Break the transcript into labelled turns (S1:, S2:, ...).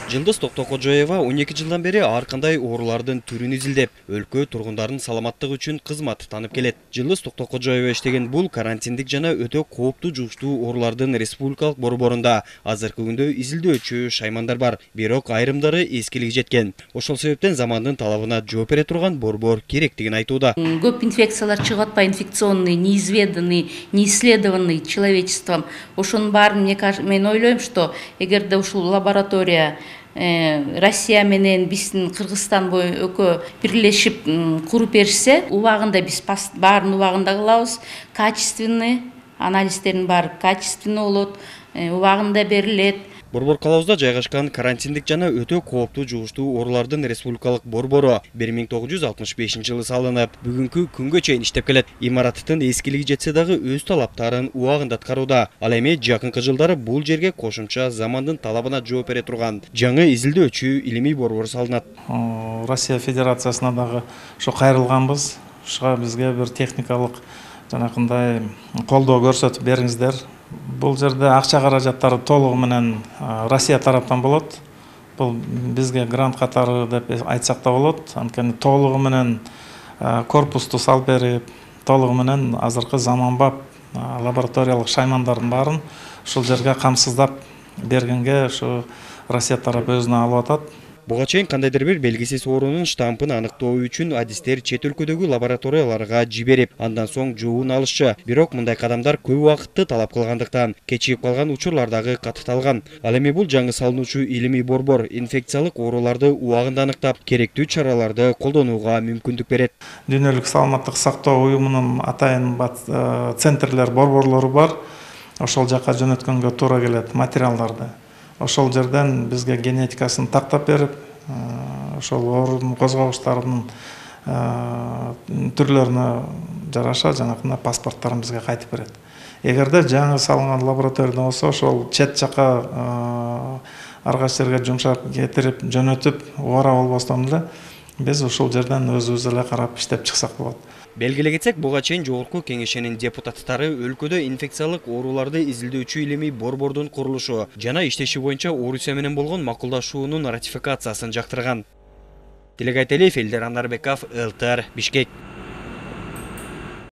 S1: Жылдыз Токтокожоева 12 жылдан бери ар кандай оорулардын түрүн изилдеп, өлкө тургундарын саламаттыгы үчүн кызмат танып келет. Жылдыз Токтокожоева иштеген бул карантиндик жана өтө кооптуу жугуштуу оорулардын республикалык борборунда азыркы күндө изилдөөчү шаймандар бар, бирок айрымдары эскилиги жеткен. Ошол себептен замандын талабына жооп бере турган борбор керектигин айтууда.
S2: Көп инфекциялар чыгып атпайбы, инфекционный, неизведанный, неисследованный человечеством. Ошонун баарын мен ойлойм, что эгерде ушул лаборатория Россия менен биздин Кыргызстан экөө бирлешип куруп беришсе, убагында биз баарын убагында кылабыз, качественный анализдердин баары качественный болот, убагында берилет.
S1: Борбор калабызда жайгашкан карантиндик жана өтө кооптуу жугуштуу оорулардын республикалык борбору 1965 жылы салынып, бүгүнкү күнгө чейин иштеп келет. Имараттын эскилиги жетсе дагы өз талаптарын убагында аткарууда. Ал эми жакынкы жылдары бул жерге кошумча замандын талабына жооп бере турган жаңы изилдөөчү илимий борбор салынат.
S3: Россия Федерациясына дагы ошо кайрылганбыз. Ушуга бизге бир техникалык жанакындай колдоо көрсөтүп бериңиздер. Бұл жерде акча каражаттары толугу менен Россия тараптан болот. Бул бизге грант катары деп айтсак да болот. Анткени толугу менен корпусту салып берип, толугу менен азыркы заманбап лабораториялык шаймандардын баарын ушул жерге камсыздап бергенге ушу Россия тарапы өзүнө алып атат.
S1: Буга чейин кандайдыр бир белгисиз оорунун штампын аныктоо үчүн адистер чет өлкөдөгү лабораторияларга жиберип, андан соң жообун алышчы. Бирок мындай кадамдар көп убакытты талап кылгандыктан кечигип калган учурлар дагы катталган. Ал эми бул жаңы салынуучу илимий борбор инфекциялык ооруларды убагында аныктап, керектүү чараларды колдонууга мүмкүндүк берет.
S3: Дүйнөлүк саламаттык сактоо уюмунун атайын центрлер, борборлору бар. Ошол жака жөнөткөнгө туура келет материалдарды. Ошол жерден бизге генетикасын тактап берип, ошол оорунун козгогучтарынын түрлөрүнө жараша жанакындай паспорттарын бизге кайтып берет. Эгерде жаңы салынган лабораторияда болсо, ошол чет жака ар кайсы жерге жумшап кетирип, жөнөтүп, убара болбостон эле биз ушул жерден өзүбүз эле карап иштеп чыксак болот.
S1: Белгилей кетсек, буга чейин Жогорку Кеңешенин депутаттары өлкөдө инфекциялык ооруларды изилдөөчү илимий борбордун курулушу жана иштеши боюнча Орусия менен болгон макулдашуунун ратификациясын жактырган. Делегат Элиф Элдер Анарбеков, ЛТР, Бишкек.